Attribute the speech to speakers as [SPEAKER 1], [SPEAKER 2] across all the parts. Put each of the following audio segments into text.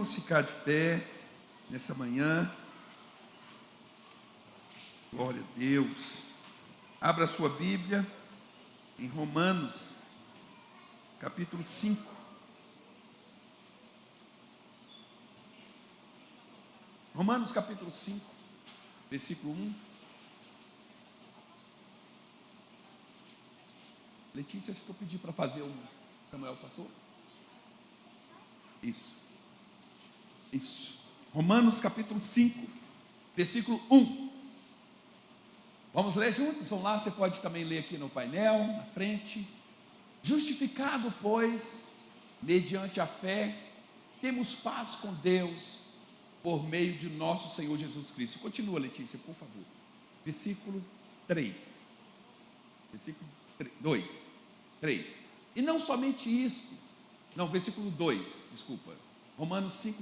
[SPEAKER 1] Vamos ficar de pé nessa manhã. Glória a Deus. Abra a sua Bíblia em Romanos, capítulo 5. Romanos, capítulo 5, versículo 1. Letícia, acho que eu pedi para fazer o Samuel passou? Isso. Romanos, capítulo 5, versículo 1. Vamos ler juntos? Vamos lá, você pode também ler aqui no painel, na frente. Justificado, pois, mediante a fé, temos paz com Deus, por meio de nosso Senhor Jesus Cristo. Continua, Letícia, por favor. Versículo 3. Versículo 2, 3. E não somente isto, versículo 2, desculpa. Romanos 5,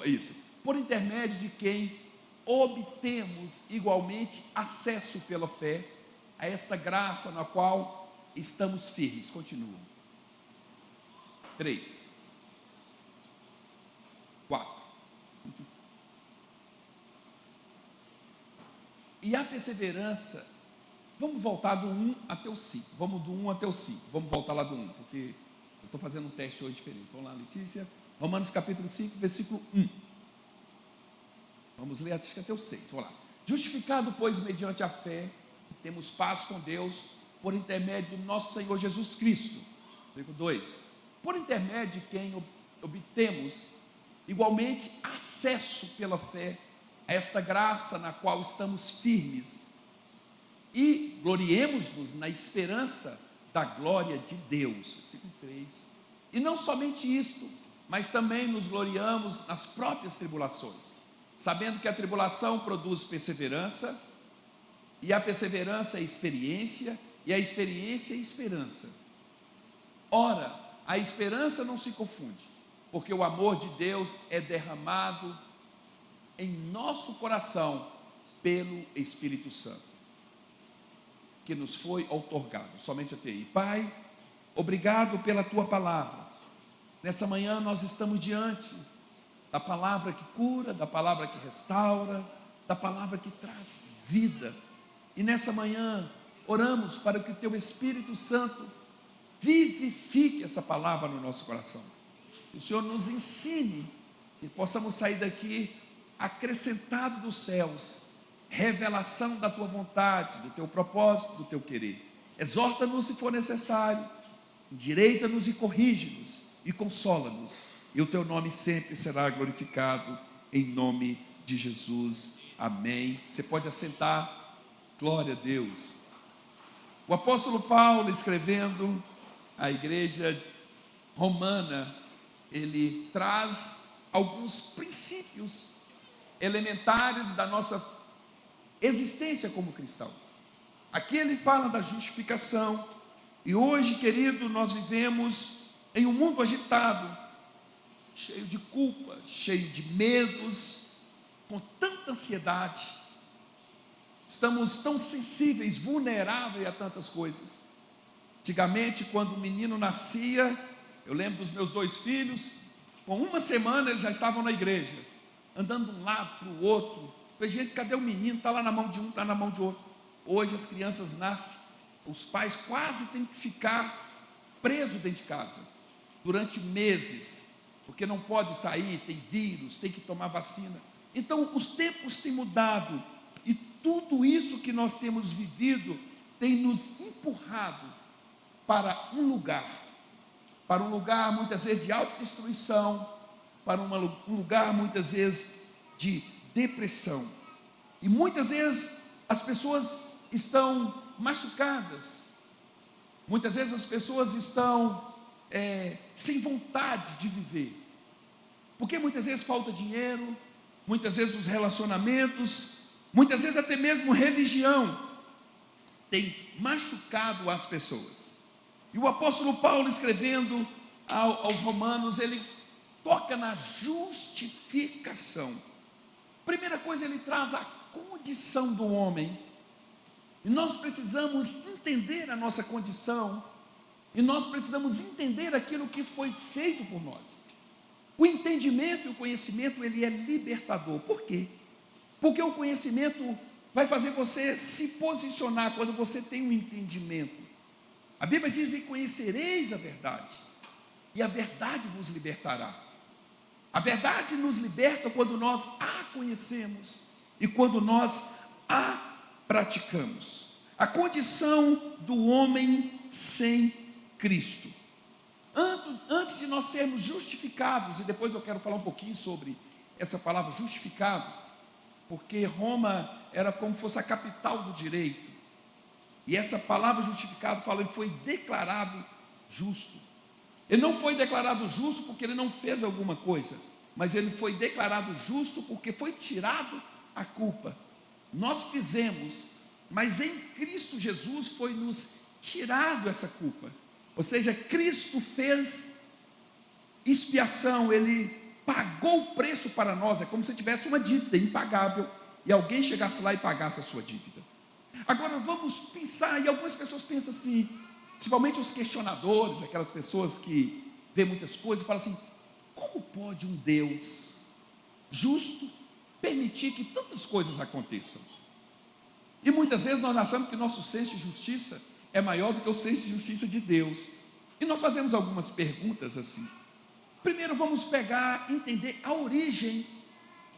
[SPEAKER 1] isso. Por intermédio de quem obtemos igualmente acesso pela fé a esta graça na qual estamos firmes. Continua. 3, 4. E a perseverança, vamos voltar do 1 até o 5. Vamos do 1 até o 5. Vamos voltar lá do 1, porque eu estou fazendo um teste hoje diferente. Vamos lá, Letícia. Romanos capítulo 5, versículo 1. Vamos ler até o 6. Vamos lá. Justificado, pois, mediante a fé, temos paz com Deus, por intermédio do nosso Senhor Jesus Cristo. Versículo 2. Por intermédio de quem obtemos igualmente acesso pela fé a esta graça na qual estamos firmes e gloriemos-nos na esperança da glória de Deus. Versículo 3. E não somente isto, mas também nos gloriamos nas próprias tribulações, sabendo que a tribulação produz perseverança, e a perseverança é experiência, e a experiência é esperança. Ora, a esperança não se confunde, porque o amor de Deus é derramado em nosso coração pelo Espírito Santo, que nos foi outorgado. Somente até aí. Pai, obrigado pela tua palavra. Nessa manhã nós estamos diante da palavra que cura, da palavra que restaura, da palavra que traz vida. E nessa manhã oramos para que o teu Espírito Santo vivifique essa palavra no nosso coração. Que o Senhor nos ensine e possamos sair daqui acrescentado dos céus, revelação da tua vontade, do teu propósito, do teu querer. Exorta-nos se for necessário, endireita-nos e corrige-nos e consola-nos, e o teu nome sempre será glorificado, em nome de Jesus, amém. Você pode assentar, glória a Deus. O apóstolo Paulo, escrevendo à igreja romana, ele traz alguns princípios elementares da nossa existência como cristão. Aqui ele fala da justificação, e hoje, querido, nós vivemos em um mundo agitado, cheio de culpa, cheio de medos, com tanta ansiedade. Estamos tão sensíveis, vulneráveis a tantas coisas. Antigamente, quando o menino nascia, eu lembro dos meus 2 filhos, com 1 semana eles já estavam na igreja, andando de um lado para o outro. Falei, gente, cadê o menino? Está lá na mão de um, está na mão de outro. Hoje as crianças nascem, os pais quase têm que ficar presos dentro de casa durante meses, porque não pode sair, tem vírus, tem que tomar vacina. Então os tempos têm mudado, e tudo isso que nós temos vivido tem nos empurrado para um lugar muitas vezes de autodestruição, para um lugar muitas vezes de depressão. E muitas vezes as pessoas estão machucadas, muitas vezes as pessoas estão sem vontade de viver, porque muitas vezes falta dinheiro, muitas vezes os relacionamentos, muitas vezes até mesmo religião tem machucado as pessoas. E o apóstolo Paulo, escrevendo aos romanos, ele toca na justificação. Primeira coisa, ele traz a condição do homem, e nós precisamos entender a nossa condição, e nós precisamos entender aquilo que foi feito por nós. O entendimento e o conhecimento, ele é libertador. Por quê? Porque o conhecimento vai fazer você se posicionar quando você tem um entendimento. A Bíblia diz: e conhecereis a verdade, e a verdade vos libertará. A verdade nos liberta quando nós a conhecemos e quando nós a praticamos. A condição do homem sem Cristo. Antes de nós sermos justificados, e depois eu quero falar um pouquinho sobre essa palavra justificado, porque Roma era como se fosse a capital do direito, e essa palavra justificado fala, ele foi declarado justo. Ele não foi declarado justo porque ele não fez alguma coisa, mas ele foi declarado justo porque foi tirado a culpa. Nós fizemos, mas em Cristo Jesus foi nos tirado essa culpa. Ou seja, Cristo fez expiação, Ele pagou o preço para nós. É como se tivesse uma dívida impagável e alguém chegasse lá e pagasse a sua dívida. Agora vamos pensar, e algumas pessoas pensam assim, principalmente os questionadores, aquelas pessoas que vê muitas coisas, falam assim: como pode um Deus justo permitir que tantas coisas aconteçam? E muitas vezes nós achamos que nosso senso de justiça é maior do que o senso de justiça de Deus. E nós fazemos algumas perguntas assim. Primeiro vamos entender a origem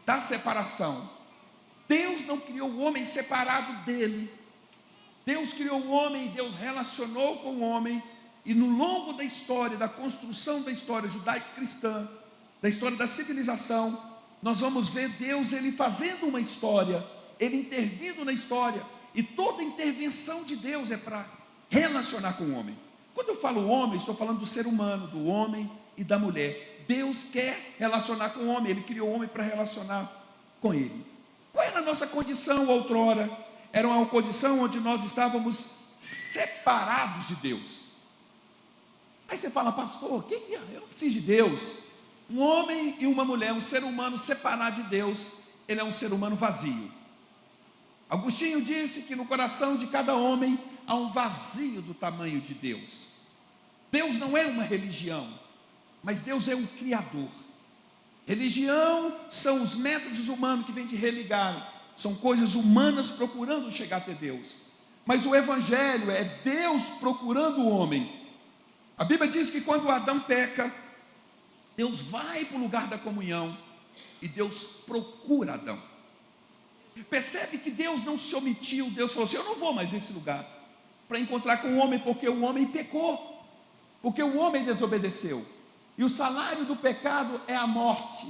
[SPEAKER 1] da separação. Deus não criou o homem separado dele. Deus criou o homem e Deus relacionou com o homem. E no longo da história, da construção da história judaico-cristã, da história da civilização, nós vamos ver Deus, Ele fazendo uma história, Ele intervindo na história. E toda intervenção de Deus é para relacionar com o homem. Quando eu falo homem, estou falando do ser humano, do homem e da mulher. Deus quer relacionar com o homem, Ele criou o homem para relacionar com Ele. Qual era a nossa condição outrora? Era uma condição onde nós estávamos separados de Deus. Aí você fala: pastor, eu não preciso de Deus. Um homem e uma mulher, um ser humano separado de Deus, ele é um ser humano vazio. Agostinho disse que no coração de cada homem há um vazio do tamanho de Deus. Deus não é uma religião, mas Deus é um Criador. Religião são os métodos humanos que vêm de religar, são coisas humanas procurando chegar até Deus. Mas o Evangelho é Deus procurando o homem. A Bíblia diz que quando Adão peca, Deus vai para o lugar da comunhão e Deus procura Adão. Percebe que Deus não se omitiu. Deus falou assim: eu não vou mais nesse lugar para encontrar com o homem, porque o homem pecou, porque o homem desobedeceu, e o salário do pecado é a morte,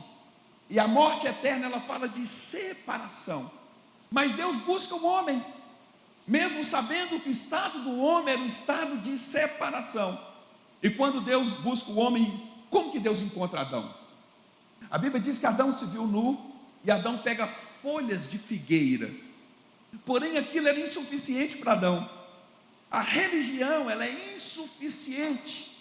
[SPEAKER 1] e a morte eterna, ela fala de separação. Mas Deus busca o homem, mesmo sabendo que o estado do homem era um estado de separação. E quando Deus busca o homem, como que Deus encontra Adão? A Bíblia diz que Adão se viu nu, e Adão pega folhas de figueira, porém aquilo era insuficiente para Adão. A religião, ela é insuficiente.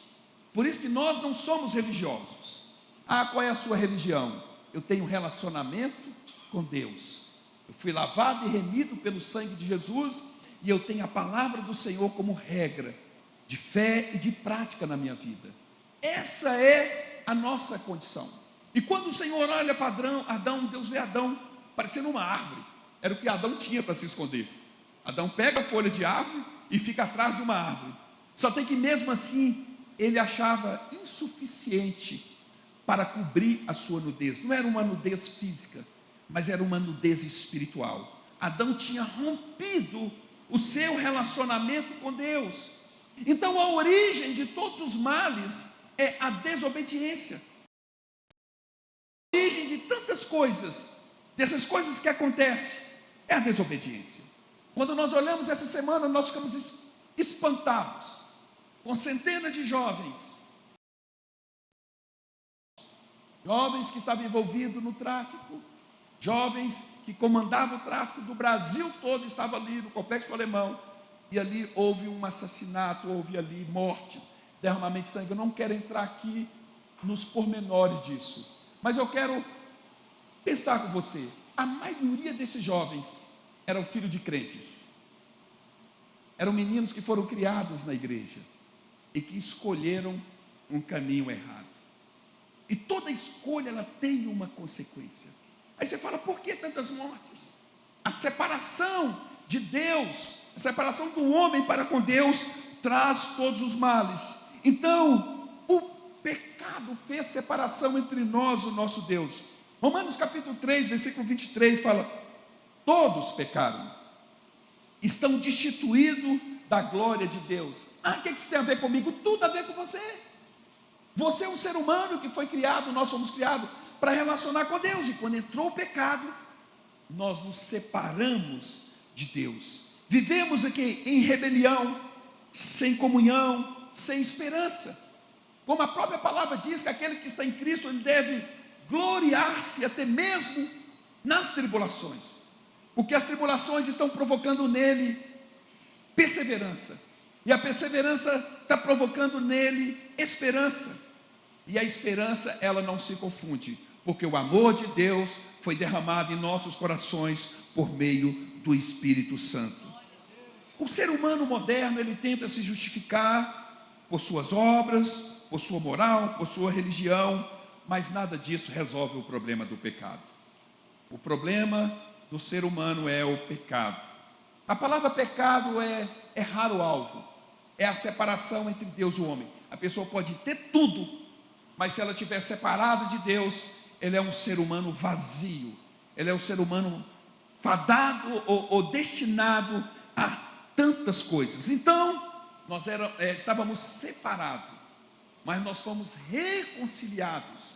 [SPEAKER 1] Por isso que nós não somos religiosos. Qual é a sua religião? Eu tenho um relacionamento com Deus, eu fui lavado e remido pelo sangue de Jesus, e eu tenho a palavra do Senhor como regra de fé e de prática na minha vida. Essa é a nossa condição. E quando o Senhor olha para Adão, Deus vê Adão parecendo uma árvore. Era o que Adão tinha para se esconder. Adão pega a folha de árvore e fica atrás de uma árvore. Só tem que mesmo assim ele achava insuficiente para cobrir a sua nudez. Não era uma nudez física, mas era uma nudez espiritual. Adão tinha rompido o seu relacionamento com Deus. Então a origem de todos os males é a desobediência. A origem de tantas coisas, dessas coisas que acontecem, é a desobediência. Quando nós olhamos essa semana, nós ficamos espantados com centenas de jovens que estavam envolvidos no tráfico, jovens que comandavam o tráfico do Brasil todo, estavam ali no Complexo Alemão, e ali houve um assassinato, houve ali mortes, derramamento de sangue. Eu não quero entrar aqui nos pormenores disso, mas eu quero pensar com você. A maioria desses jovens eram filhos de crentes, eram meninos que foram criados na igreja e que escolheram um caminho errado. E toda escolha, ela tem uma consequência. Aí você fala, por que tantas mortes? A separação de Deus, a separação do homem para com Deus, traz todos os males. Então, o pecado fez separação entre nós e o nosso Deus. Romanos capítulo 3, versículo 23, fala, todos pecaram, estão destituídos da glória de Deus. O que isso tem a ver comigo? Tudo a ver com você. Você é um ser humano que foi criado, nós fomos criados para relacionar com Deus, e quando entrou o pecado, nós nos separamos de Deus, vivemos aqui em rebelião, sem comunhão, sem esperança, como a própria palavra diz, que aquele que está em Cristo, ele deve gloriar-se até mesmo nas tribulações, porque as tribulações estão provocando nele perseverança, e a perseverança está provocando nele esperança, e a esperança, ela não se confunde, porque o amor de Deus foi derramado em nossos corações por meio do Espírito Santo. O ser humano moderno, ele tenta se justificar por suas obras, por sua moral, por sua religião, mas nada disso resolve o problema do pecado. O problema do ser humano é o pecado. A palavra pecado é errar o alvo, é a separação entre Deus e o homem. A pessoa pode ter tudo, mas se ela estiver separada de Deus, ele é um ser humano vazio, ele é um ser humano fadado ou destinado a tantas coisas. Então, nós estávamos separados, mas nós fomos reconciliados,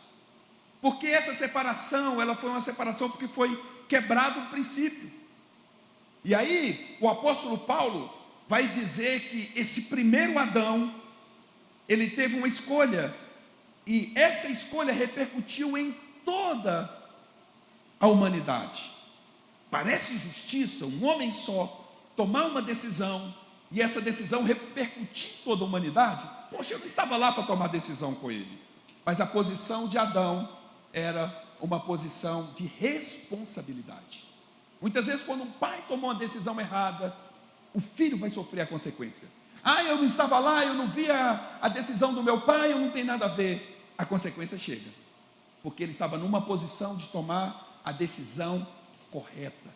[SPEAKER 1] porque essa separação, ela foi uma separação porque foi quebrado um princípio. E aí, o apóstolo Paulo vai dizer que esse primeiro Adão, ele teve uma escolha, e essa escolha repercutiu em toda a humanidade. Parece injustiça um homem só tomar uma decisão e essa decisão repercutir em toda a humanidade. Poxa, eu não estava lá para tomar decisão com ele, mas a posição de Adão era uma posição de responsabilidade. Muitas vezes, quando um pai tomou uma decisão errada, o filho vai sofrer a consequência. Eu não estava lá, eu não vi a decisão do meu pai, eu não tenho nada a ver. A consequência chega, porque ele estava numa posição de tomar a decisão correta.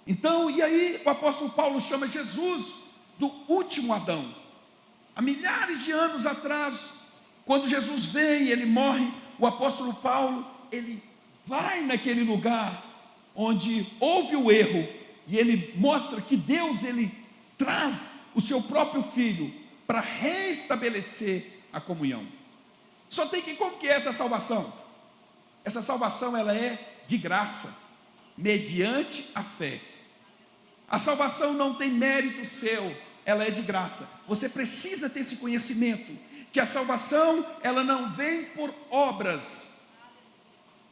[SPEAKER 1] Então, e aí o apóstolo Paulo chama Jesus do último Adão. Há milhares de anos atrás, quando Jesus vem, ele morre, o apóstolo Paulo, ele vai naquele lugar onde houve o erro, e ele mostra que Deus, ele traz o seu próprio Filho para restabelecer a comunhão. Só tem que, como que é essa salvação? Essa salvação, ela é de graça, mediante a fé. A salvação não tem mérito seu, ela é de graça. Você precisa ter esse conhecimento, que a salvação, ela não vem por obras,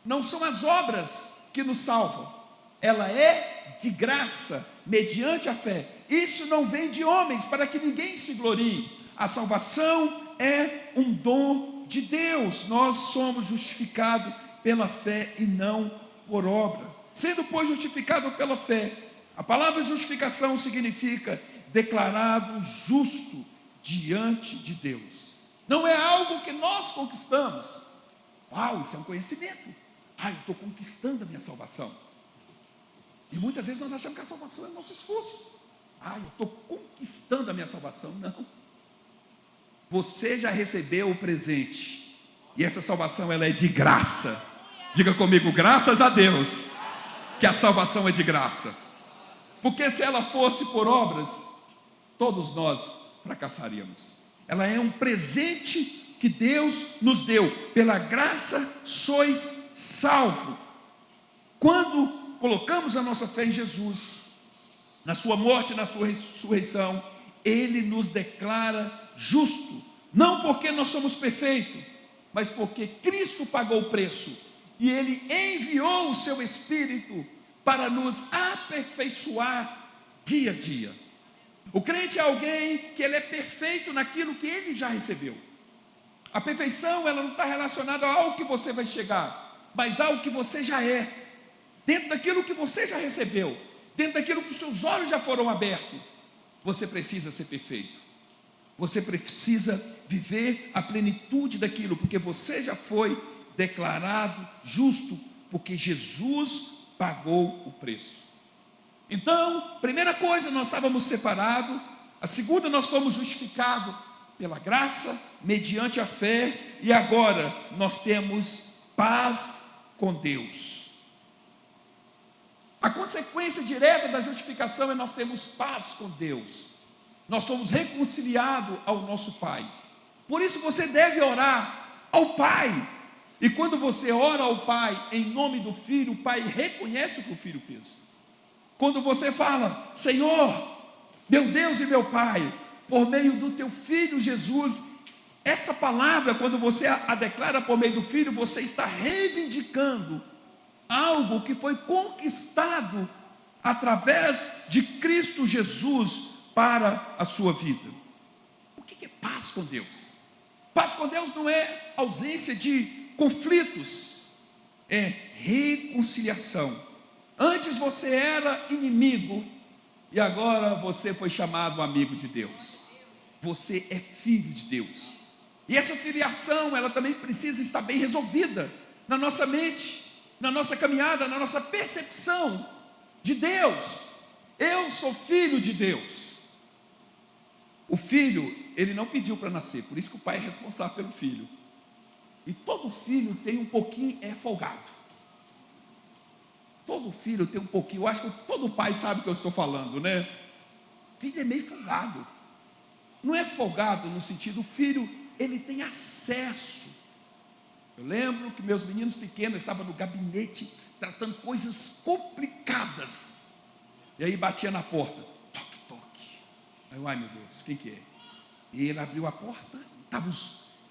[SPEAKER 1] não são as obras que nos salvam, ela é de graça, mediante a fé. Isso não vem de homens, para que ninguém se glorie. A salvação é um dom de Deus. Nós somos justificados pela fé e não por obra. Sendo, pois, justificado pela fé, a palavra justificação significa declarado justo diante de Deus. Não é algo que nós conquistamos. Isso é um conhecimento. Eu estou conquistando a minha salvação. E muitas vezes nós achamos que a salvação é o nosso esforço. Eu estou conquistando a minha salvação. Não. Você já recebeu o presente, e essa salvação, ela é de graça. Diga comigo, graças a Deus, que a salvação é de graça. Porque se ela fosse por obras, todos nós fracassaríamos. Ela é um presente que Deus nos deu. Pela graça sois salvos. Quando colocamos a nossa fé em Jesus, na sua morte e na sua ressurreição, Ele nos declara justo, não porque nós somos perfeitos, mas porque Cristo pagou o preço, e Ele enviou o seu Espírito para nos aperfeiçoar dia a dia. O crente é alguém que ele é perfeito naquilo que ele já recebeu. A perfeição, ela não está relacionada a algo que você vai chegar, mas algo que você já é, dentro daquilo que você já recebeu, dentro daquilo que os seus olhos já foram abertos. Você precisa ser perfeito. Você precisa viver a plenitude daquilo, porque você já foi declarado justo, porque Jesus pagou o preço. Então, primeira coisa, nós estávamos separados. A segunda, nós fomos justificados pela graça, mediante a fé. E agora, nós temos paz com Deus. A consequência direta da justificação é nós temos paz com Deus. Nós somos reconciliados ao nosso Pai. Por isso você deve orar ao Pai. E quando você ora ao Pai em nome do Filho, o Pai reconhece o que o Filho fez. Quando você fala, Senhor, meu Deus e meu Pai, por meio do teu Filho Jesus, essa palavra, quando você a declara por meio do Filho, você está reivindicando algo que foi conquistado através de Cristo Jesus para a sua vida. O que é paz com Deus? Paz com Deus não é ausência de conflitos, é reconciliação. Antes você era inimigo e agora você foi chamado amigo de Deus. Você é filho de Deus. E essa filiação, ela também precisa estar bem resolvida na nossa mente, na nossa caminhada, na nossa percepção de Deus. Eu sou filho de Deus. O filho, ele não pediu para nascer, por isso que o pai é responsável pelo filho. E todo filho tem um pouquinho, é folgado. Todo filho tem um pouquinho, eu acho que todo pai sabe o que eu estou falando, né? Filho é meio folgado. Não é folgado no sentido, o filho, ele tem acesso. Eu lembro que meus meninos pequenos estavam no gabinete, tratando coisas complicadas. E aí batia na porta, toque, toque. Aí eu, ai meu Deus, quem que é? E ele abriu a porta, estava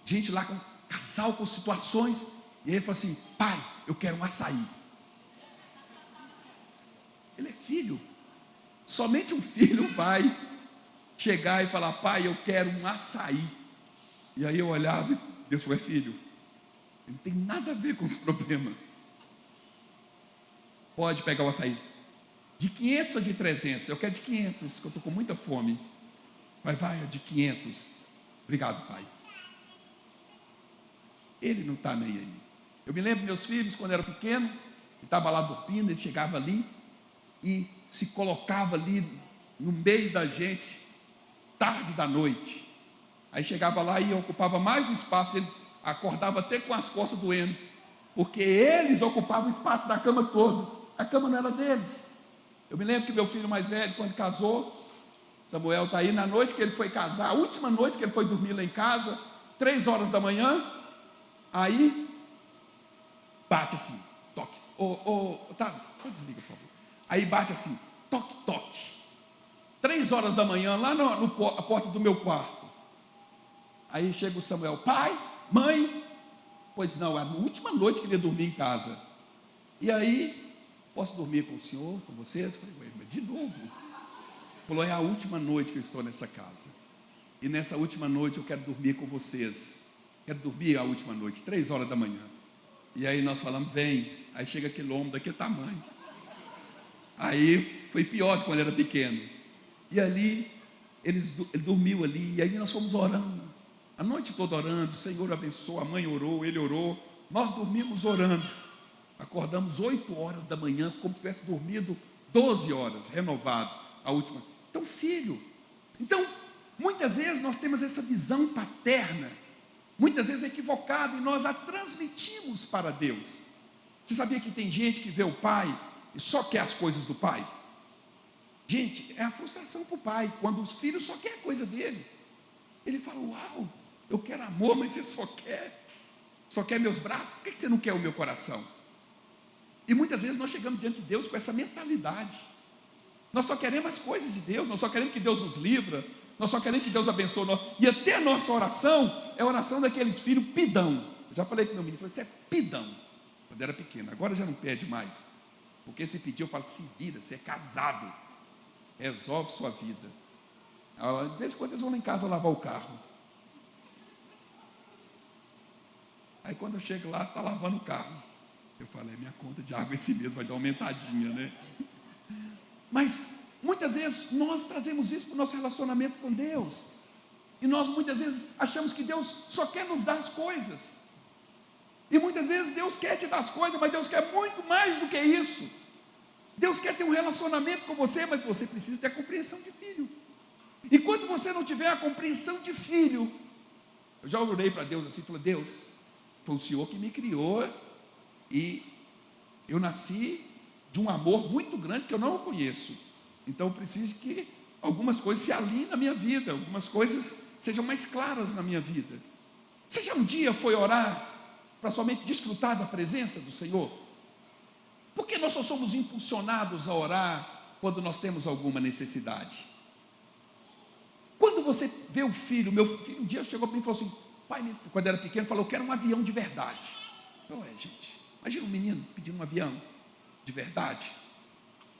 [SPEAKER 1] gente lá com casal, com situações. E ele falou assim, pai, eu quero um açaí. Ele é filho. Somente um filho vai chegar e falar, pai, eu quero um açaí. E aí eu olhava e Deus falou, é filho. Não tem nada a ver com os problemas. Pode pegar o açaí. De 500 ou de 300? Eu quero de 500, que eu estou com muita fome. Vai, de 500. Obrigado, pai. Ele não está nem aí. Eu me lembro meus filhos, quando eu era pequeno, ele estava lá dormindo, ele chegava ali e se colocava ali no meio da gente, tarde da noite. Aí chegava lá e ocupava mais o espaço, ele acordava até com as costas doendo, porque eles ocupavam o espaço da cama todo, a cama não era deles. Eu me lembro que meu filho mais velho, quando casou, Samuel está aí, na noite que ele foi casar, a última noite que ele foi dormir lá em casa, 3 horas da manhã, aí bate assim, toque, Thales, deixa eu desligar, por favor. Aí bate assim, toque, toque, 3 horas da manhã, lá na porta do meu quarto. Aí chega o Samuel, pai, mãe, pois não, é a última noite que ele ia dormir em casa. E aí, posso dormir com o senhor, com vocês? Eu falei, mas de novo? Falou, é a última noite que eu estou nessa casa. E nessa última noite eu quero dormir com vocês. Quero dormir a última noite, 3 horas da manhã. E aí nós falamos, vem. Aí chega aquele homem daquele tamanho. Aí foi pior de quando era pequeno. E ali, ele dormiu ali, e aí nós fomos orando. A noite toda orando, o Senhor abençoou, a mãe orou, ele orou, nós dormimos orando, acordamos 8 horas da manhã, como se tivesse dormido 12 horas, renovado, a última. Então, filho, muitas vezes nós temos essa visão paterna, muitas vezes equivocada, e nós a transmitimos para Deus. Você sabia que tem gente que vê o pai e só quer as coisas do pai? Gente, é a frustração para o pai, quando os filhos só querem a coisa dele. Ele fala, uau, eu quero amor, mas você só quer meus braços, por que você não quer o meu coração? E muitas vezes nós chegamos diante de Deus com essa mentalidade, nós só queremos as coisas de Deus, nós só queremos que Deus nos livra, nós só queremos que Deus abençoe nós, e até a nossa oração, é a oração daqueles filhos pidão. Eu já falei com meu menino, falei, você é pidão, quando era pequeno, agora já não pede mais, porque se pedir eu falo, se vira, você é casado, resolve sua vida. De vez em quando eles vão lá em casa lavar o carro. Aí quando eu chego lá, está lavando o carro. Eu falo, minha conta de água esse mês vai dar uma aumentadinha, né? Mas muitas vezes nós trazemos isso para o nosso relacionamento com Deus. E nós muitas vezes achamos que Deus só quer nos dar as coisas. E muitas vezes Deus quer te dar as coisas, mas Deus quer muito mais do que isso. Deus quer ter um relacionamento com você, mas você precisa ter a compreensão de filho. Enquanto você não tiver a compreensão de filho, eu já orei para Deus assim, falei: Deus, foi o Senhor que me criou, e eu nasci de um amor muito grande que eu não conheço. Então eu preciso que algumas coisas se alinhem na minha vida, algumas coisas sejam mais claras na minha vida. Você já um dia foi orar para somente desfrutar da presença do Senhor? Por que nós só somos impulsionados a orar quando nós temos alguma necessidade? Quando você vê o filho, meu filho um dia chegou para mim e falou assim: pai, quando era pequeno, falou: eu quero um avião de verdade. Não é, gente, imagina um menino pedindo um avião de verdade.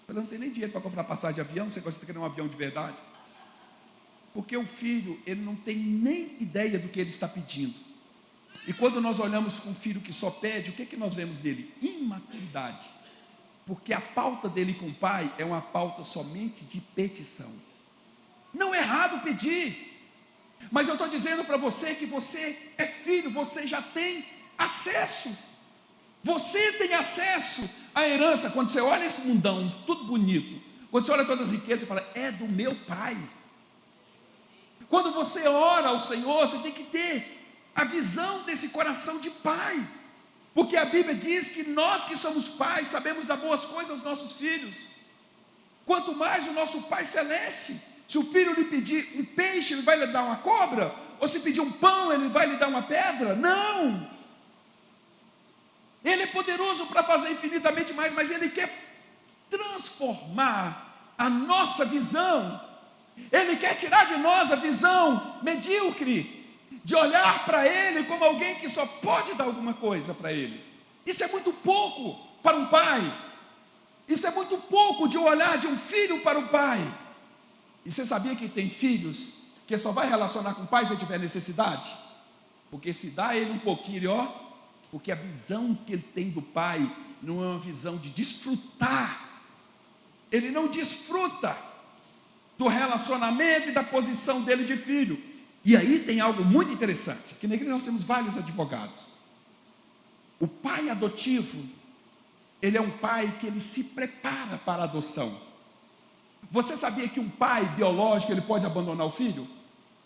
[SPEAKER 1] Eu não tenho nem dinheiro para comprar passagem de avião, você gosta de querer um avião de verdade? Porque o filho, ele não tem nem ideia do que ele está pedindo. E quando nós olhamos para um filho que só pede, o que nós vemos dele? Imaturidade. Porque a pauta dele com o pai é uma pauta somente de petição. Não é errado pedir, mas eu estou dizendo para você que você é filho, você já tem acesso. Você tem acesso à herança. Quando você olha esse mundão, tudo bonito, quando você olha todas as riquezas, você fala: é do meu pai. Quando você ora ao Senhor, você tem que ter a visão desse coração de pai, porque a Bíblia diz que nós que somos pais, sabemos dar boas coisas aos nossos filhos, quanto mais o nosso Pai Celeste. Se o filho lhe pedir um peixe, ele vai lhe dar uma cobra? Ou se pedir um pão, ele vai lhe dar uma pedra? Não, ele é poderoso para fazer infinitamente mais, mas ele quer transformar a nossa visão. Ele quer tirar de nós a visão medíocre, de olhar para ele como alguém que só pode dar alguma coisa para ele. Isso é muito pouco para um pai. Isso é muito pouco de olhar de um filho para o pai. E você sabia que tem filhos que só vai relacionar com o pai se tiver necessidade? Porque se dá a ele um pouquinho, porque a visão que ele tem do pai não é uma visão de desfrutar. Ele não desfruta do relacionamento e da posição dele de filho. E aí tem algo muito interessante. Aqui na igreja nós temos vários advogados. O pai adotivo, ele é um pai que ele se prepara para a adoção. Você sabia que um pai biológico, ele pode abandonar o filho?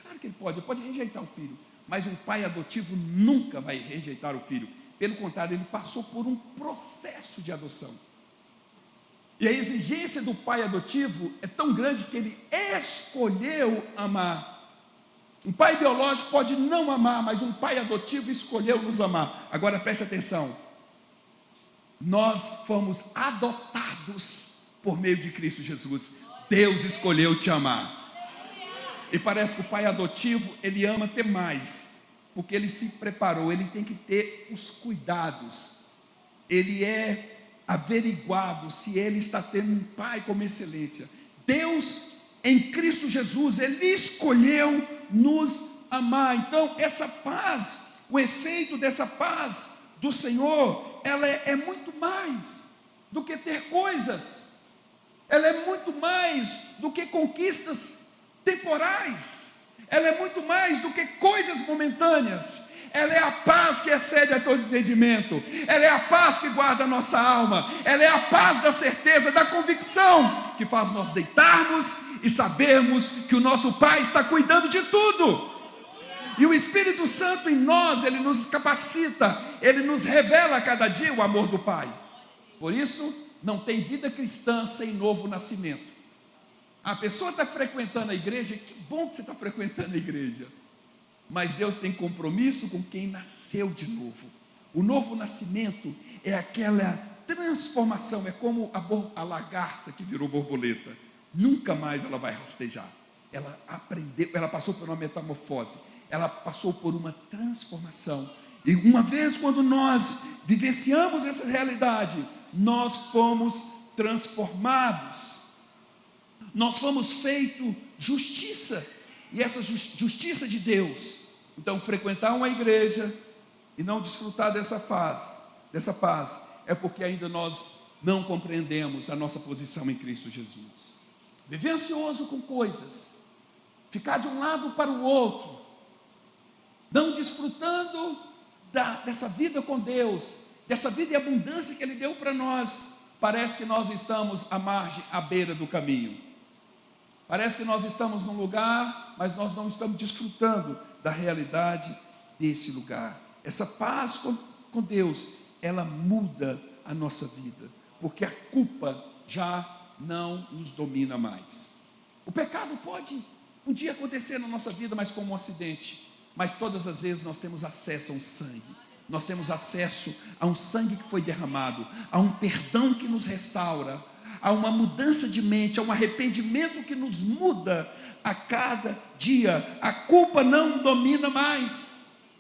[SPEAKER 1] Claro que ele pode rejeitar o filho. Mas um pai adotivo nunca vai rejeitar o filho. Pelo contrário, ele passou por um processo de adoção. E a exigência do pai adotivo é tão grande que ele escolheu amar. Um pai biológico pode não amar, mas um pai adotivo escolheu nos amar. Agora preste atenção. Nós fomos adotados por meio de Cristo Jesus. Deus escolheu te amar. E parece que o pai adotivo, ele ama até mais, porque ele se preparou, ele tem que ter os cuidados. Ele é averiguado se ele está tendo um pai como excelência. Deus, em Cristo Jesus, ele escolheu nos amar. Então essa paz, o efeito dessa paz do Senhor, ela é muito mais do que ter coisas. Ela é muito mais do que conquistas temporais. Ela é muito mais do que coisas momentâneas. Ela é a paz que excede a todo entendimento. Ela é a paz que guarda a nossa alma. Ela é a paz da certeza, da convicção, que faz nós deitarmos e sabermos que o nosso Pai está cuidando de tudo. E o Espírito Santo em nós, ele nos capacita, ele nos revela a cada dia o amor do Pai. Por isso, não tem vida cristã sem novo nascimento. A pessoa está frequentando a igreja, que bom que você está frequentando a igreja, mas Deus tem compromisso com quem nasceu de novo. O novo nascimento é aquela transformação, é como a lagarta que virou borboleta. Nunca mais ela vai rastejar. Ela aprendeu, ela passou por uma metamorfose, ela passou por uma transformação. E uma vez quando nós vivenciamos essa realidade, nós fomos transformados. Nós fomos feitos justiça, e essa justiça de Deus. Então, frequentar uma igreja e não desfrutar dessa paz, é porque ainda nós não compreendemos a nossa posição em Cristo Jesus. Viver ansioso com coisas, ficar de um lado para o outro, não desfrutando dessa vida com Deus, dessa vida e abundância que Ele deu para nós, parece que nós estamos à margem, à beira do caminho. Parece que nós estamos num lugar, mas nós não estamos desfrutando da realidade desse lugar. Essa paz com Deus, ela muda a nossa vida, porque a culpa já não nos domina mais. O pecado pode um dia acontecer na nossa vida, mas como um acidente. Mas todas as vezes nós temos acesso a um sangue. Nós temos acesso a um sangue que foi derramado, a um perdão que nos restaura, a uma mudança de mente, a um arrependimento que nos muda a cada dia. A culpa não domina mais.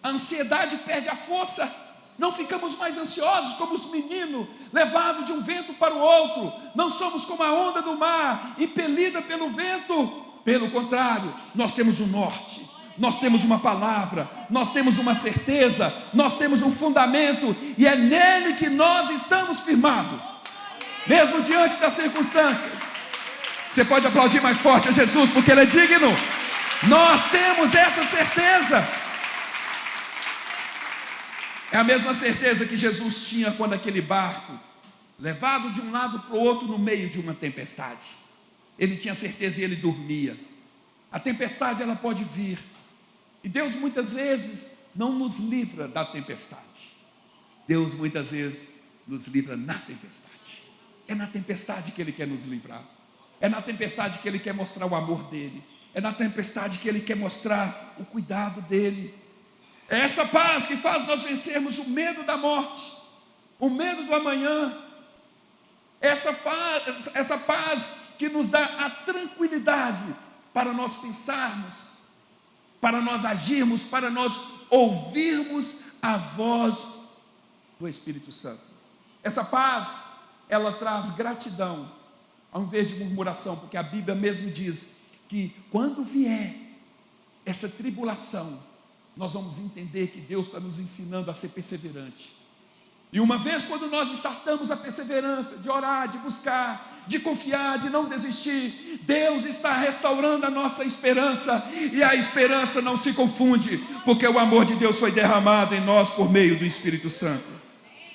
[SPEAKER 1] A ansiedade perde a força. Não ficamos mais ansiosos como os meninos, levados de um vento para o outro. Não somos como a onda do mar, impelida pelo vento. Pelo contrário, nós temos um norte, nós temos uma palavra, nós temos uma certeza, nós temos um fundamento, e é nele que nós estamos firmados, mesmo diante das circunstâncias. Você pode aplaudir mais forte a Jesus, porque Ele é digno. Nós temos essa certeza. É a mesma certeza que Jesus tinha quando aquele barco, levado de um lado para o outro no meio de uma tempestade, ele tinha certeza e ele dormia. A tempestade, ela pode vir, e Deus muitas vezes não nos livra da tempestade. Deus muitas vezes nos livra na tempestade. É na tempestade que Ele quer nos livrar. É na tempestade que Ele quer mostrar o amor dEle. É na tempestade que Ele quer mostrar o cuidado dEle. É essa paz que faz nós vencermos o medo da morte, o medo do amanhã. Essa paz que nos dá a tranquilidade para nós pensarmos, para nós agirmos, para nós ouvirmos a voz do Espírito Santo. Essa paz, ela traz gratidão, ao invés de murmuração, porque a Bíblia mesmo diz que quando vier essa tribulação, nós vamos entender que Deus está nos ensinando a ser perseverante. E uma vez quando nós startamos a perseverança, de orar, de buscar, de confiar, de não desistir, Deus está restaurando a nossa esperança, e a esperança não se confunde, porque o amor de Deus foi derramado em nós por meio do Espírito Santo.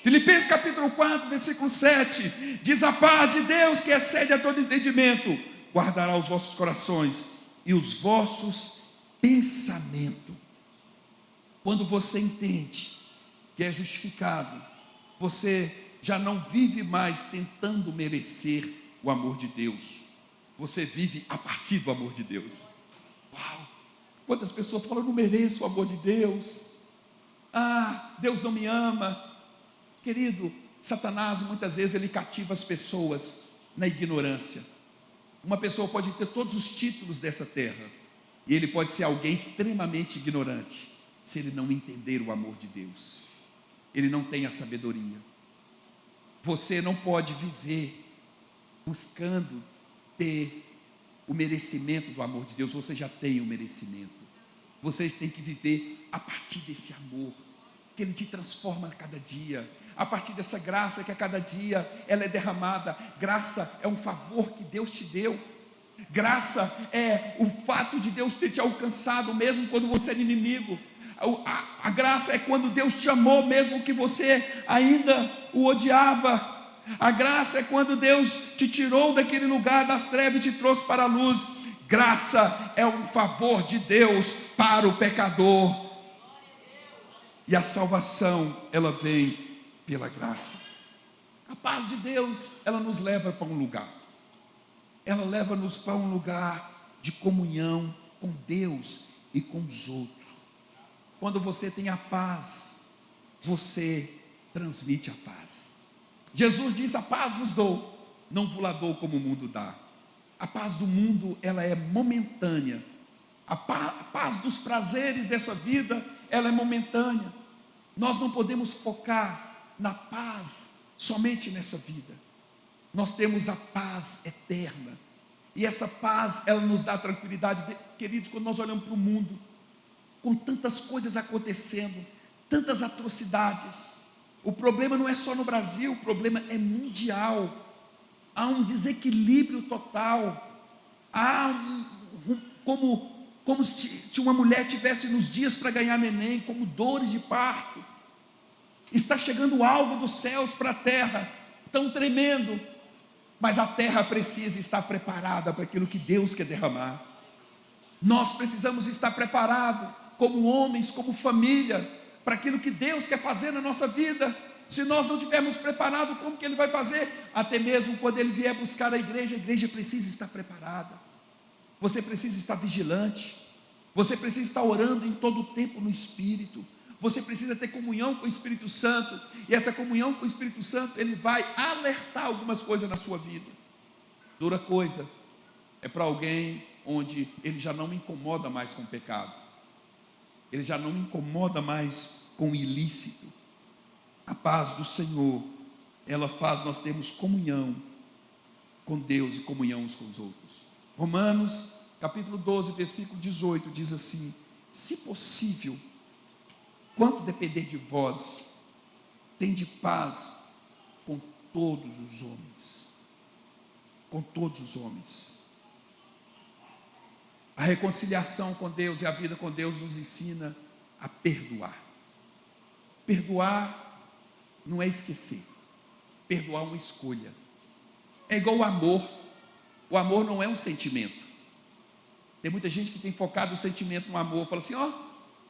[SPEAKER 1] Filipenses capítulo 4, versículo 7, diz: a paz de Deus, que excede a todo entendimento, guardará os vossos corações e os vossos pensamentos. Quando você entende que é justificado, você já não vive mais tentando merecer o amor de Deus. Você vive a partir do amor de Deus. Uau! Quantas pessoas falam: eu não mereço o amor de Deus. Deus não me ama. Querido, Satanás muitas vezes ele cativa as pessoas na ignorância. Uma pessoa pode ter todos os títulos dessa terra, e ele pode ser alguém extremamente ignorante, se ele não entender o amor de Deus. Ele não tem a sabedoria. Você não pode viver buscando ter o merecimento do amor de Deus. Você já tem o merecimento. Você tem que viver a partir desse amor, que Ele te transforma a cada dia, a partir dessa graça que a cada dia ela é derramada. Graça é um favor que Deus te deu. Graça é o fato de Deus ter te alcançado mesmo quando você era inimigo. A graça é quando Deus te amou mesmo que você ainda o odiava. A graça é quando Deus te tirou daquele lugar das trevas e te trouxe para a luz. Graça é um favor de Deus para o pecador. E a salvação, ela vem pela graça. A paz de Deus, ela nos leva para um lugar. Ela leva-nos para um lugar de comunhão com Deus e com os outros. Quando você tem a paz, você transmite a paz. Jesus diz: a paz vos dou, não vos la dou como o mundo dá. A paz do mundo, ela é momentânea. A paz dos prazeres dessa vida, ela é momentânea. Nós não podemos focar na paz somente nessa vida. Nós temos a paz eterna. E essa paz, ela nos dá tranquilidade. Queridos, quando nós olhamos para o mundo, com tantas coisas acontecendo, tantas atrocidades, o problema não é só no Brasil, o problema é mundial. Há um desequilíbrio total. Há como se uma mulher tivesse nos dias para ganhar neném, como dores de parto. Está chegando algo dos céus para a terra, tão tremendo, mas a terra precisa estar preparada para aquilo que Deus quer derramar. Nós precisamos estar preparados, como homens, como família, para aquilo que Deus quer fazer na nossa vida. Se nós não estivermos preparados, como que Ele vai fazer? Até mesmo quando Ele vier buscar a igreja precisa estar preparada. Você precisa estar vigilante, você precisa estar orando em todo o tempo no Espírito, você precisa ter comunhão com o Espírito Santo, e essa comunhão com o Espírito Santo, ele vai alertar algumas coisas na sua vida. Dura coisa é para alguém onde ele já não incomoda mais com o pecado, ele já não incomoda mais com o ilícito. A paz do Senhor, ela faz nós termos comunhão com Deus e comunhão uns com os outros. Romanos capítulo 12, versículo 18 diz assim: se possível, quanto depender de vós, tende paz com todos os homens. Com todos os homens. A reconciliação com Deus e a vida com Deus nos ensina a perdoar. Perdoar não é esquecer. Perdoar é uma escolha. É igual o amor. O amor não é um sentimento. Tem muita gente que tem focado o sentimento no amor. Fala assim, eu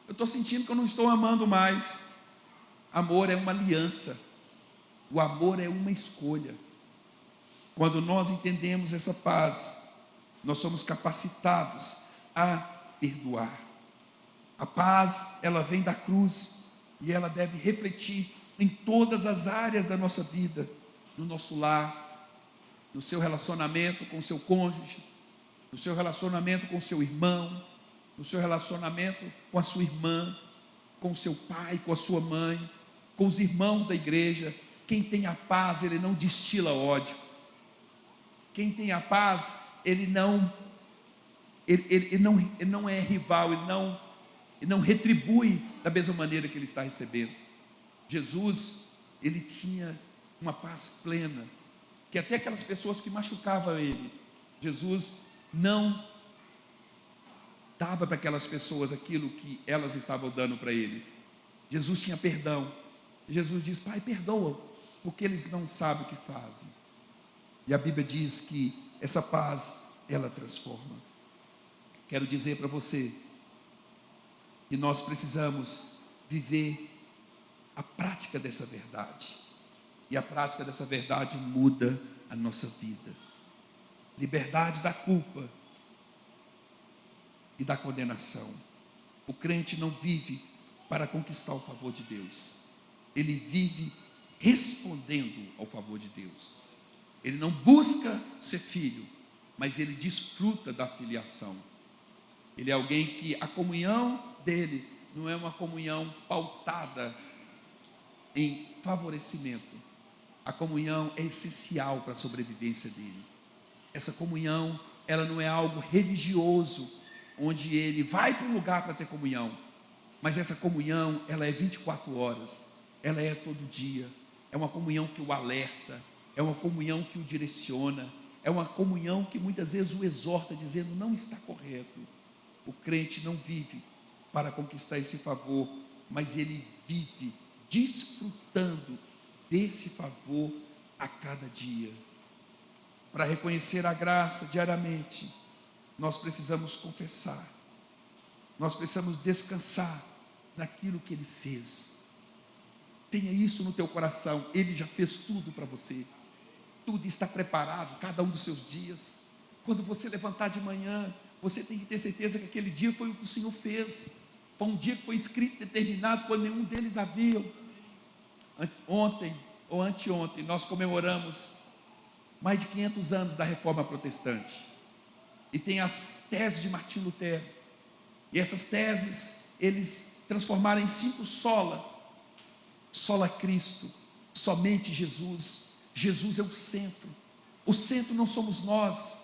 [SPEAKER 1] estou sentindo que eu não estou amando mais. Amor é uma aliança. O amor é uma escolha. Quando nós entendemos essa paz, nós somos capacitados a perdoar. A paz, ela vem da cruz e ela deve refletir em todas as áreas da nossa vida, no nosso lar, no seu relacionamento com o seu cônjuge, no seu relacionamento com o seu irmão, no seu relacionamento com a sua irmã, com o seu pai, com a sua mãe, com os irmãos da igreja. Quem tem a paz, ele não destila ódio. Quem tem a paz, ele não é rival, ele não retribui da mesma maneira que ele está recebendo. Jesus, ele tinha uma paz plena, que até aquelas pessoas que machucavam ele, Jesus não dava para aquelas pessoas aquilo que elas estavam dando para ele. Jesus tinha perdão. Jesus diz: Pai, perdoa, porque eles não sabem o que fazem. E a Bíblia diz que essa paz, ela transforma. Quero dizer para você que nós precisamos viver a prática dessa verdade, e a prática dessa verdade muda a nossa vida. Liberdade da culpa e da condenação. O crente não vive para conquistar o favor de Deus, ele vive respondendo ao favor de Deus. Ele não busca ser filho, mas ele desfruta da filiação. Ele é alguém que a comunhão dele não é uma comunhão pautada em favorecimento. A comunhão é essencial para a sobrevivência dele. Essa comunhão, ela não é algo religioso, onde ele vai para um lugar para ter comunhão, mas essa comunhão, ela é 24 horas, ela é todo dia. É uma comunhão que o alerta, é uma comunhão que o direciona, é uma comunhão que muitas vezes o exorta, dizendo: não está correto. O crente não vive para conquistar esse favor, mas ele vive desfrutando desse favor a cada dia. Para reconhecer a graça diariamente, nós precisamos confessar, nós precisamos descansar naquilo que Ele fez. Tenha isso no teu coração. Ele já fez tudo para você, tudo está preparado, cada um dos seus dias. Quando você levantar de manhã, você tem que ter certeza que aquele dia foi o que o Senhor fez. Foi um dia que foi escrito, determinado, quando nenhum deles havia. Ontem ou anteontem nós comemoramos mais de 500 anos da Reforma Protestante, e tem as teses de Martinho Lutero, e essas teses eles transformaram em 5 sola Cristo, somente Jesus. Jesus é o centro não somos nós,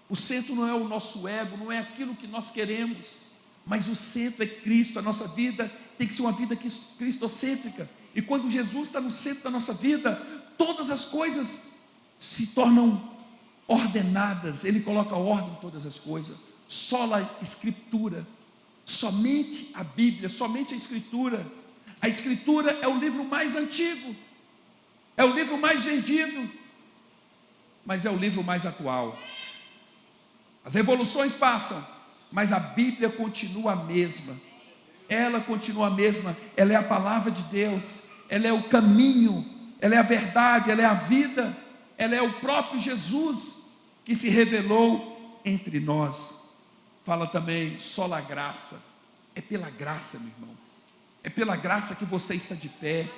[SPEAKER 1] o centro não é o nosso ego, não é aquilo que nós queremos, mas o centro é Cristo. A nossa vida tem que ser uma vida cristocêntrica, e quando Jesus está no centro da nossa vida, todas as coisas se tornam ordenadas. Ele coloca ordem em todas as coisas. Sola Escritura, somente a Bíblia, somente a Escritura. A Escritura é o livro mais antigo, é o livro mais vendido, mas é o livro mais atual. As revoluções passam, mas a Bíblia continua a mesma. Ela continua a mesma, ela é a palavra de Deus, ela é o caminho, ela é a verdade, ela é a vida, ela é o próprio Jesus que se revelou entre nós. Fala também, só a graça. É pela graça, meu irmão. É pela graça que você está de pé.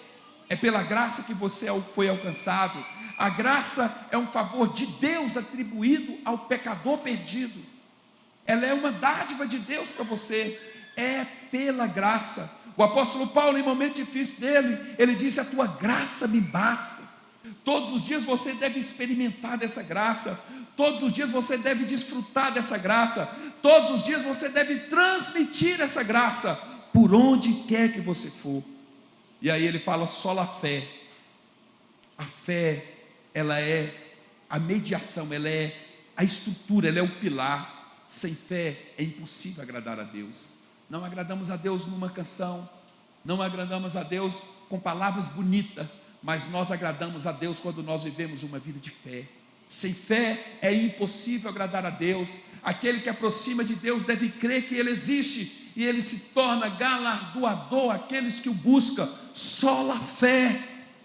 [SPEAKER 1] É pela graça que você foi alcançado. A graça é um favor de Deus atribuído ao pecador perdido. Ela é uma dádiva de Deus para você. É pela graça. O apóstolo Paulo, em momento difícil dele, ele disse: a tua graça me basta. Todos os dias você deve experimentar dessa graça. Todos os dias você deve desfrutar dessa graça. Todos os dias você deve transmitir essa graça por onde quer que você for. E aí ele fala: só a fé. A fé, ela é a mediação, ela é a estrutura, ela é o pilar. Sem fé é impossível agradar a Deus. Não agradamos a Deus numa canção, não agradamos a Deus com palavras bonitas, mas nós agradamos a Deus quando nós vivemos uma vida de fé. Sem fé é impossível agradar a Deus. Aquele que aproxima de Deus deve crer que Ele existe, e Ele se torna galardoador àqueles que o buscam. Só a fé.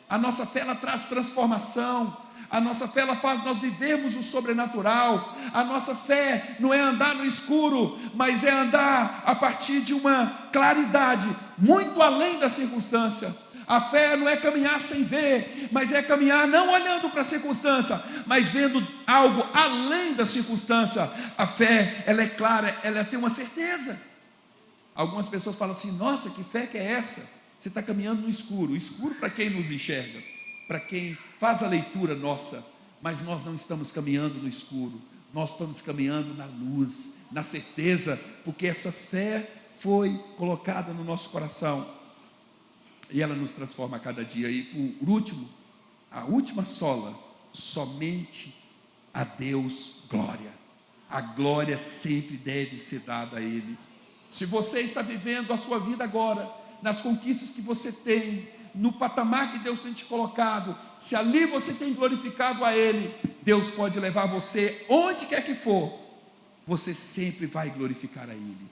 [SPEAKER 1] A nossa fé, ela traz transformação. A nossa fé, ela faz nós vivermos o sobrenatural. A nossa fé não é andar no escuro, mas é andar a partir de uma claridade muito além da circunstância. A fé não é caminhar sem ver, mas é caminhar não olhando para a circunstância, mas vendo algo além da circunstância. A fé, ela é clara, ela tem uma certeza. Algumas pessoas falam assim: nossa, que fé que é essa? Você está caminhando no escuro. O escuro para quem nos enxerga, para quem faz a leitura nossa. Mas nós não estamos caminhando no escuro, nós estamos caminhando na luz, na certeza, porque essa fé foi colocada no nosso coração, e ela nos transforma a cada dia. E por último, a última sola: somente a Deus glória. A glória sempre deve ser dada a Ele. Se você está vivendo a sua vida agora, nas conquistas que você tem, no patamar que Deus tem te colocado, se ali você tem glorificado a Ele, Deus pode levar você onde quer que for, você sempre vai glorificar a Ele.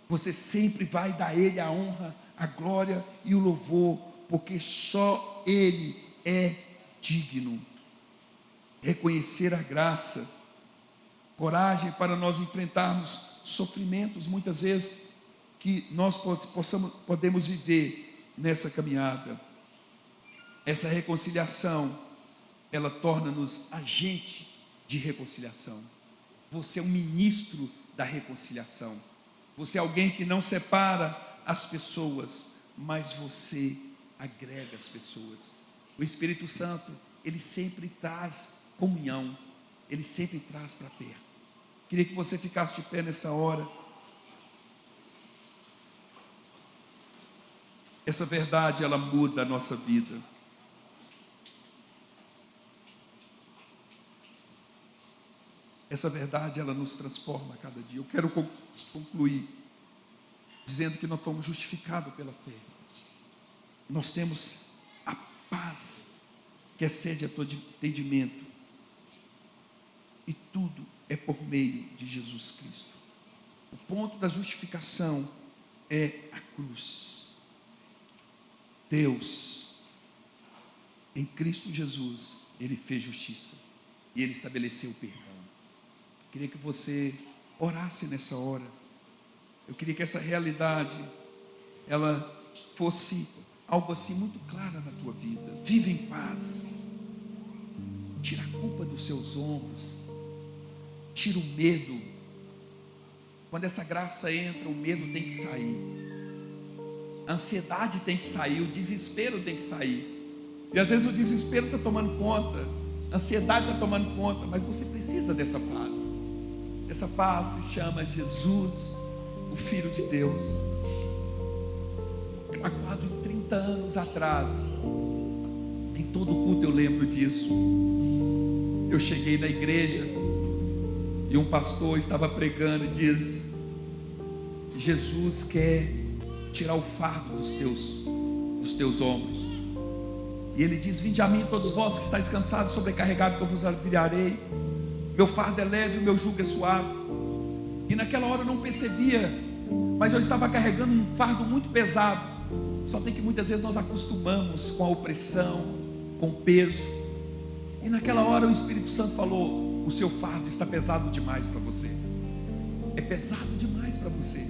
[SPEAKER 1] Você sempre vai dar a Ele a honra, a glória e o louvor, porque só Ele é digno. Reconhecer a graça, coragem para nós enfrentarmos sofrimentos, muitas vezes, que nós podemos viver nessa caminhada. Essa reconciliação, ela torna-nos agente de reconciliação. Você é um ministro da reconciliação. Você é alguém que não separa as pessoas, mas você agrega as pessoas. O Espírito Santo, ele sempre traz comunhão, ele sempre traz para perto. Queria que você ficasse de pé nessa hora. Essa verdade, ela muda a nossa vida. Essa verdade, ela nos transforma a cada dia. Eu quero concluir dizendo que nós fomos justificados pela fé. Nós temos a paz que excede a todo entendimento. E tudo é por meio de Jesus Cristo. O ponto da justificação é a cruz. Deus, em Cristo Jesus, Ele fez justiça e Ele estabeleceu o perdão. Queria que você orasse nessa hora. Eu queria que essa realidade, ela fosse algo assim muito clara na tua vida. Vive em paz. Tira a culpa dos seus ombros. Tira o medo. Quando essa graça entra, o medo tem que sair. A ansiedade tem que sair, o desespero tem que sair. E às vezes o desespero está tomando conta, a ansiedade está tomando conta, mas você precisa dessa paz. Essa paz se chama Jesus, o Filho de Deus. Há quase 30 anos atrás, em todo culto eu lembro disso. Eu cheguei na igreja e um pastor estava pregando e diz: Jesus quer tirar o fardo dos teus ombros. E ele diz: vinde a mim todos vós que estáis cansados, sobrecarregados, que eu vos aliviarei. Meu fardo é leve, o meu jugo é suave. E naquela hora eu não percebia, mas eu estava carregando um fardo muito pesado. Só tem que muitas vezes nós acostumamos com a opressão, com o peso. E naquela hora o Espírito Santo falou: o seu fardo está pesado demais para você. É pesado demais para você.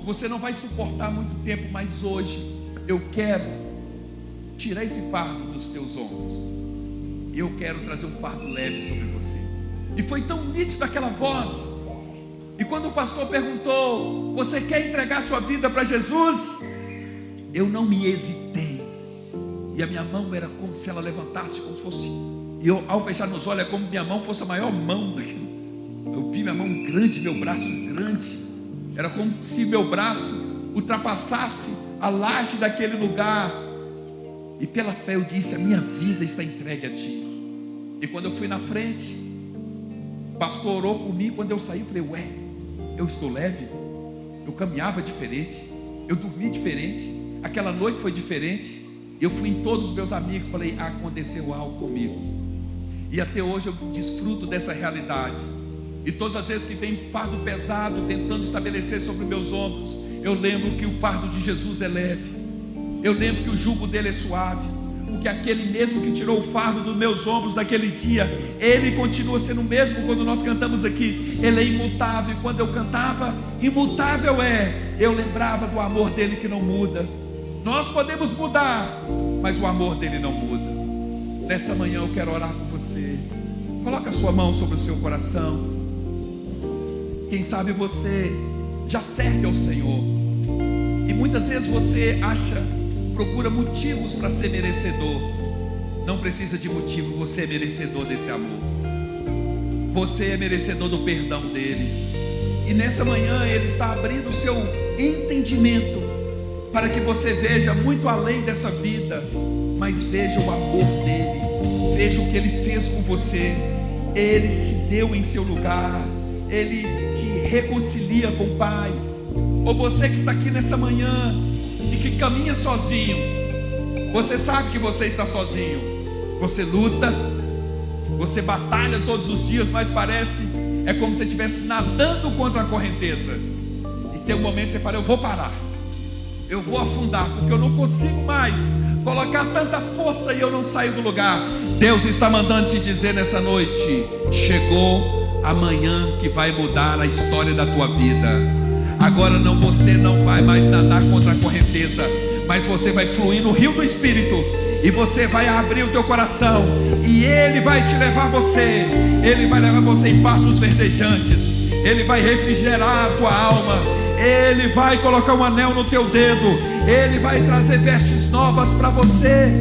[SPEAKER 1] Você não vai suportar muito tempo, mas hoje eu quero tirar esse fardo dos teus ombros. Eu quero trazer um fardo leve sobre você. E foi tão nítido aquela voz. E quando o pastor perguntou: você quer entregar sua vida para Jesus? Eu não me hesitei. E a minha mão era como se ela levantasse, como se fosse. E eu, ao fechar meus olhos, é como minha mão fosse a maior mão daquilo. Eu vi minha mão grande, meu braço grande. Era como se meu braço ultrapassasse a laje daquele lugar. E pela fé eu disse: a minha vida está entregue a ti. E quando eu fui na frente, o pastor orou por mim. Quando eu saí, eu falei: ué, eu estou leve. Eu caminhava diferente, eu dormi diferente, aquela noite foi diferente. Eu fui em todos os meus amigos, falei: aconteceu algo comigo. E até hoje eu desfruto dessa realidade. E todas as vezes que vem fardo pesado tentando estabelecer sobre meus ombros, eu lembro que o fardo de Jesus é leve. Eu lembro que o jugo dele é suave, porque aquele mesmo que tirou o fardo dos meus ombros naquele dia, ele continua sendo o mesmo. Quando nós cantamos aqui, ele é imutável. E quando eu cantava, imutável é, eu lembrava do amor dele que não muda. Nós podemos mudar, mas o amor dele não muda. Nessa manhã eu quero orar por você. Coloca a sua mão sobre o seu coração. Quem sabe você já serve ao Senhor, e muitas vezes você procura motivos para ser merecedor. Não precisa de motivo, você é merecedor desse amor. Você é merecedor do perdão dele. E nessa manhã ele está abrindo o seu entendimento para que você veja muito além dessa vida, mas veja o amor dele, veja o que ele fez com você. Ele se deu em seu lugar, ele te reconcilia com o Pai. Ou você que está aqui nessa manhã e que caminha sozinho, você sabe que você está sozinho. Você luta, você batalha todos os dias, mas parece, é como se você estivesse nadando contra a correnteza. E tem um momento que você fala: eu vou parar, eu vou afundar, porque eu não consigo mais colocar tanta força e eu não saio do lugar. Deus está mandando te dizer nessa noite: chegou a manhã que vai mudar a história da tua vida. Agora você não vai mais nadar contra a correnteza, mas você vai fluir no rio do Espírito. E você vai abrir o teu coração, e ele vai te levar você. Ele vai levar você em pastos verdejantes. Ele vai refrigerar a tua alma. Ele vai colocar um anel no teu dedo. Ele vai trazer vestes novas para você.